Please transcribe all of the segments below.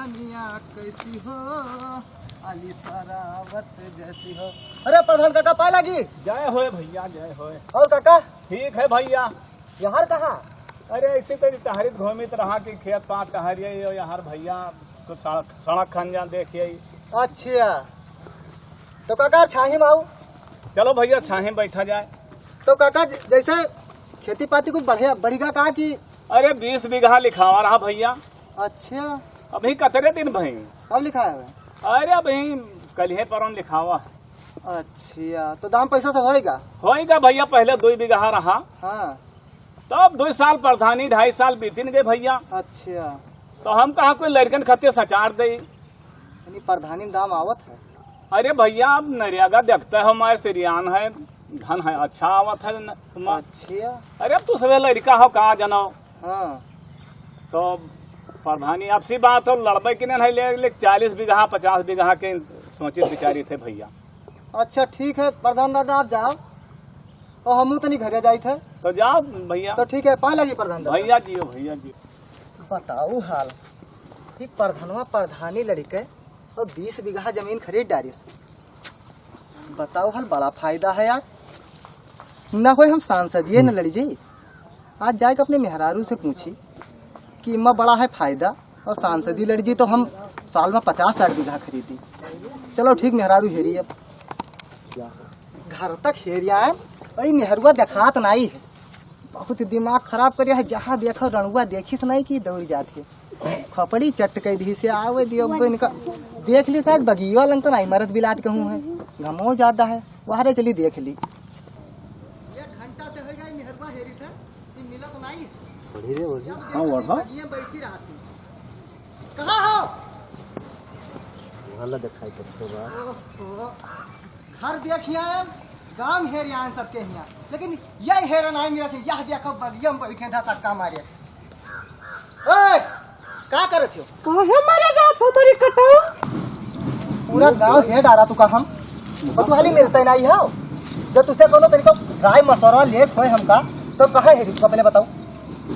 कहानियाँ कैसी हो अली सरावत जैसी हो। अरे प्रधान काका पाए लगी। जय होए भैया जय होए। और काका ठीक है भैया। यहाँ कहाँ? अरे ऐसे तो टहरित घूमित रहा कि खेत पात टहरिए यहाँ भैया कुछ सड़क खंजा देखिए। अच्छा तो काका छाही में आऊ। चलो भैया छाहे बैठा जाए। तो काका जैसे खेती पाती कुछ बढ़ेगा कहा कि? अरे 20 बीघा लिखावा रहा भैया। अच्छा अभी कतरे दिन भई? अब लिखा है? अरे अभी कल पर लिखावा। अच्छा तो दाम पैसा सब होएगा भैया। पहले 2 बीघा रहा। हाँ तब 2 साल प्रधानी 2.5 साल बीतिन गए भैया। अच्छा तो हम कहा कोई लड़कन खत्ते सचार दे प्रधानी दाम आवत है। अरे भैया अब नरेगा देखता है हमारे सिरियान है धन है अच्छा आवत है। अच्छा अरे अब तू सवे लड़का हो कहा जनो। हाँ तो प्रधानी अब सी बात हो लड़बे कि नहीं ले 40 बीघा 50 बीघा के सोचित विचारी थे भैया। अच्छा ठीक है प्रधान दादा आप जाओ और हम तो नहीं घरे जाए थे। तो जाओ भैया। तो ठीक है पाए लगी प्रधान दादा। भैया जी हो भैया जी। बताओ हाल कि प्रधानवा प्रधानी लड़के और 20 बीघा जमीन खरीद डाली। बताओ हाल बड़ा फायदा है यार। ना कोई हम सांसदीय न लड़ी जी। आज जाके अपने मेहरारू से पूछी कि इम्मा बड़ा है फायदा और सांसदी लड़ी जी तो हम साल में 50-60 बीघा खरीदी। चलो ठीक मेहरारू हेरी अब घर तक हेरिया है। वही मेहरुआ देखात नहीं है। बहुत दिमाग खराब करिया है। जहाँ देखो रणुआ देखी से नहीं की दौड़ जाती है। खपड़ी चट के धी से आवे दियो इनका देख ली शायद बगिया लंग तो नहीं मरद बिलात कहूँ है घमो ज्यादा है वहां चली देख ली। 1 घंटा से हो गई मेहरुआ हेरी था मिला तो नहीं है। बैठी रहा थी कहाँ हो वाला दिखाई तो घर देखिए गांव हेरिया सबके यहाँ लेकिन यही हेरन आई मेरा यह देखो बगिया में बैठे था सक्का मारे। क्या करे थे? कहाँ मारे जात हमारी कटाओ? पूरा गांव हे डारा तू का हम और तू हाली मिलते नहीं है। जब तुझसे कोनो तरीका राय मशवरा ले खोए हमका तो कहा है तू पहले बताओ।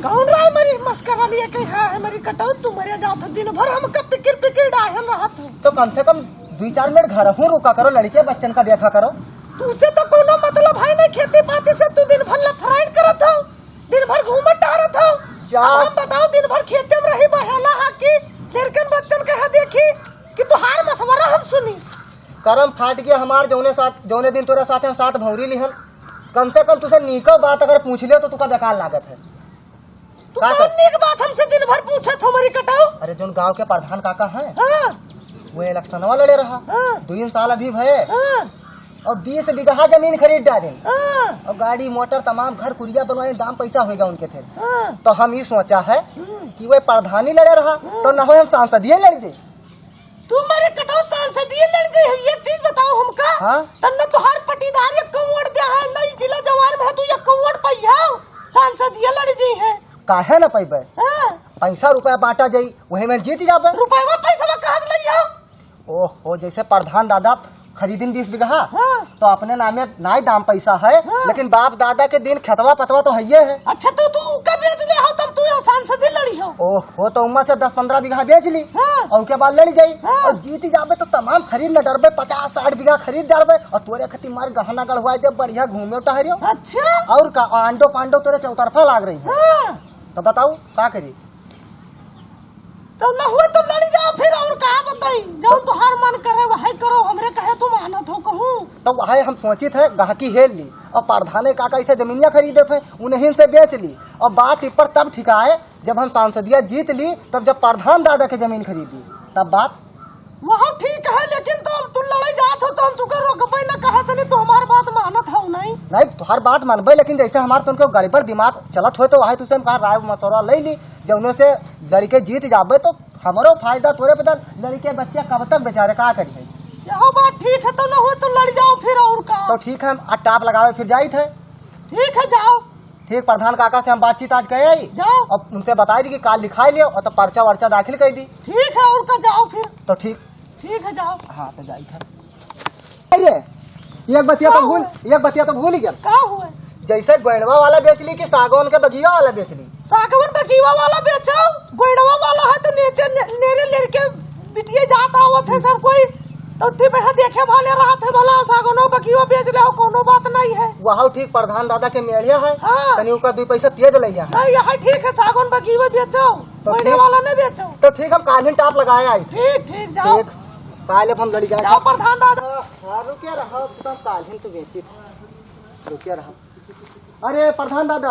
कौन राय मरी मस्करा लिए कहीं है हमारी कटाओ? तू मरे जात दिन भर हमका पिकिर डाहन रहत हो। तो कम से कम 2-4 मिनट घर हूँ रुका करो लड़के बच्चन का देखा करो। तुझसे तो कोनो मतलब है नहीं खेती पाती से। तू दिन भर लफराइट करत हो दिन भर घूमत टहरत हो। हम बताओ दिन भर खेते में रही बहेला हाकी लड़कन बच्चन के है देखी कि तुहार मशवरा हम सुनी। करम फाट गया हमार जौने दिन तोरा साथ हम साथ भौरी लिहल। कम से कम तुझे नीको बात अगर पूछ लियो तो तुका बेकार लागत है। तू कौन नीक बात हमसे दिन भर पूछत हमारी कटाओ? अरे जोन गांव के प्रधान काका है हाँ वो इलेक्शनवा लड़े रहा। हाँ 2 साल अभी भये हाँ और 20 बीघा जमीन खरीद डाली हाँ और गाड़ी मोटर तमाम घर कुरिया बनवाए दाम पैसा होगा उनके थे। हाँ तो हम ये सोचा है कि वो प्रधानी लड़े रहा तो न हो हम सांसदीय लड़ जाए। तू मेरे कटाओ सांसदीय लड़ जाए। एक चीज बताओ हमका। हाँ तन्ने तुहार पटीदार ये कौड़ दे है नई जिला जवान में तू ये कौड़ पैया सांसदीय लड़ जाई है। काहे न पैबे? हां पैसा रुपया बांटा जाई वही में जीत जाबे। रुपया पैसा कहां से लइया? ओहो जैसे प्रधान दादा खरीदिन 20 बीघा हाँ। तो अपने नामे नाई दाम पैसा है। हाँ। लेकिन बाप दादा के दिन खेतवा पतवा तो है है। अच्छा तो तू कब बेच ले हो तब तू सांसदी लड़ी हो? ओहो तो उम्मा से 10-15 बीघा बेच ली। हाँ। और उसके बाद लड़ी जाई। हाँ। और जीत जाबे तो तमाम खरीद न डरबे 50-60 बीघा खरीद डालबे और तोरे खती मार गहना गढ़वाई दे बढ़िया घूमे टहरियो। अच्छा और का आंडो पांडो तोरे चौतरफा लाग रही है। हाँ। तो बताओ का करी? तो न हुए तो लड़ी जाओ फिर और कहा बताई जब तुहार मन करे वही करो हमरे कहे तुम आनत हो कहूँ। तो वही हम सोची थे गहकी हेल ली और प्रधाने काका इसे जमीनिया खरीदे थे उन्हीं से बेच ली। और बात इस पर तब ठिकाए जब हम सांसदिया जीत ली तब जब प्रधान दादा के जमीन खरीदी तब बात वह ठीक है। लेकिन तू लड़ाई जात हो तो हम तुके रोकबे न कहा से नहीं। तो हमार बात मानत हो नहीं तुहार बात मानबे लेकिन जैसे हमारे तुमको गाड़ी पर दिमाग चलत हो तो वही तुझसे कहा राय मशवरा ले ली जब से लड़के जीत जाबे तो हमारो फायदा तोरे पे लड़के बच्चे कब तक बेचारे का करिए। यह बात ठीक है। तो न हुए तो लड़ जाओ फिर और का। तो ठीक है हम टाप लगावे फिर जाई थे। ठीक है जाओ। ठीक प्रधान काका से हम बातचीत आज कहे आई जाओ और उनसे बताई दी कि काल लिखाई लियो और तो पर्चा वर्चा दाखिल कर दी। ठीक है और का जाओ फिर। तो ठीक है जाओ। हाँ तो जाई था। एक बतिया तो भूल ही गया। का हुए जैसे गोइडवा वाला बेच ली कि सागौन के बगिया वाला बेच ली? सागवन बगीवा वाला बेचो, गोइडवा वाला है तो नीचे नेरे लेके बिटिए जाता आवत है सब कोई, तो थी पे देखे भाले रहा थे भला सागनो बगीवा बेच ले, कोनो बात नहीं है। वहाँ ठीक प्रधान दादा के मेड़िया है, हाँ। तनी उनका 2 पैसा तेज लिया है। नहीं यह ठीक है, सागवन बगीवा बेचो, गोइडे ठीक। वाला नहीं बेचो। तो ठीक हम कालीन टाप लगाए आई। ठीक ठीक जाओ, ठीक काले हम लड़ी जाए। जाओ प्रधान दादा। हाँ रुकिया रहा, तो कालीन तो बेची रुकिया रहा। अरे प्रधान दादा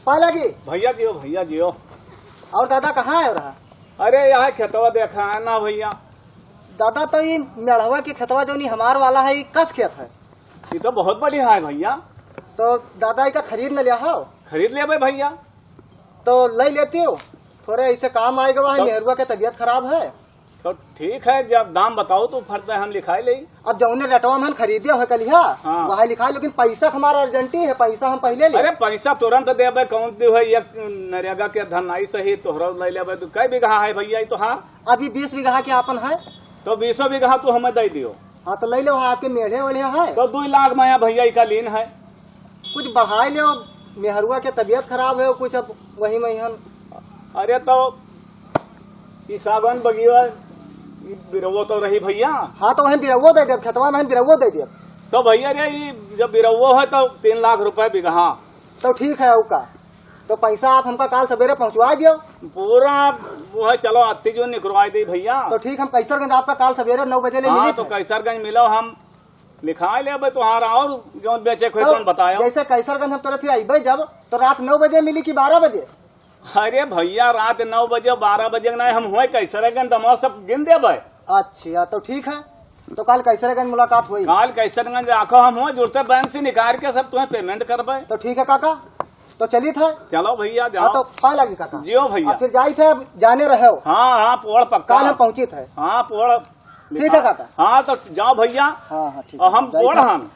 पाए लगी। भैया जियो भैया जियो। और दादा कहाँ है रहा? अरे यहाँ खेतवा देखा है ना भैया। दादा तो ये मेढ़वा के खेतवा जो नहीं हमार वाला है, ये कस खेत है। ये तो बहुत बढ़िया है भैया। तो दादा का खरीद न लिया हो? खरीद ले भाई भैया। तो ले लेती हो, थोड़े ऐसे काम आएगा। वहाँ मेहरुआ के तबीयत खराब है। तो ठीक है, जब दाम बताओ तो फर्क है, हम लिखाई ले। अब जौने रेटवा में हम खरीदे हो कलिया, हाँ। वहाँ लिखा, लेकिन पैसा हमारा अर्जेंटी है, पैसा हम पहले ले। अरे पैसा तुरंत दे कौन दी है, एक नरेगा के धन आई सही तोहरा ले ले। तो कई बीघा है भैया? तो हाँ अभी 20 बीघा के आपन है। तो 20 बीघा तू हमें दे दियो। हाँ तो ले लो, वहाँ आपके मेढ़े वाले है। तो 2 लाख में भैया का लीन है। कुछ बढ़ाई लो, मेहरुआ के तबीयत खराब है कुछ, अब वही में हम। अरे तो ये सागवान बगीवा बिरवो तो रही भैया। हाँ तो वहीं बिरवो दे दे, खेतवा में हम बिरवो दे दे। तो भैया रे ये जब बिरवो है तो 3 लाख रुपए बीघा। तो ठीक है का, तो पैसा आप हमका काल सवेरे पहुँचवा दियो। पूरा वो है, चलो अति जो निकलवाई दी भैया। तो ठीक, हम कैसरगंज आपका काल सवेरे 9 बजे ले हाँ मिली तो कैसरगंज मिलो, हम लिखा ले तुम्हारा और जो बेचे खोई तो बतायो। जैसे कैसरगंज हम तुरंत आई जब, तो रात 9 बजे मिली कि 12 बजे? अरे भैया रात 9 बजे 12 बजे नहीं, हम हुए कैसरगंज दमा सब गिन देबे। अच्छा तो ठीक है, तो कल कैसरगंज मुलाकात हुई। काल कैसरगंज आखो, हम हुए जुड़ते बैंक से निकाल के सब तुम्हें पेमेंट करबे। तो ठीक है काका, तो चली था। चलो भैया हाँ जाओ। तो पा लगी काका। जियो भैया। अब फिर जाई थे, अब जाने रहे हो। हाँ हाँ पोड़ पक्का। काल हम पहुंची थे। हाँ पोड़ ठीक है काका। हाँ तो जाओ भैया। हाँ हाँ ठीक और हम जाई पोड़ था। हम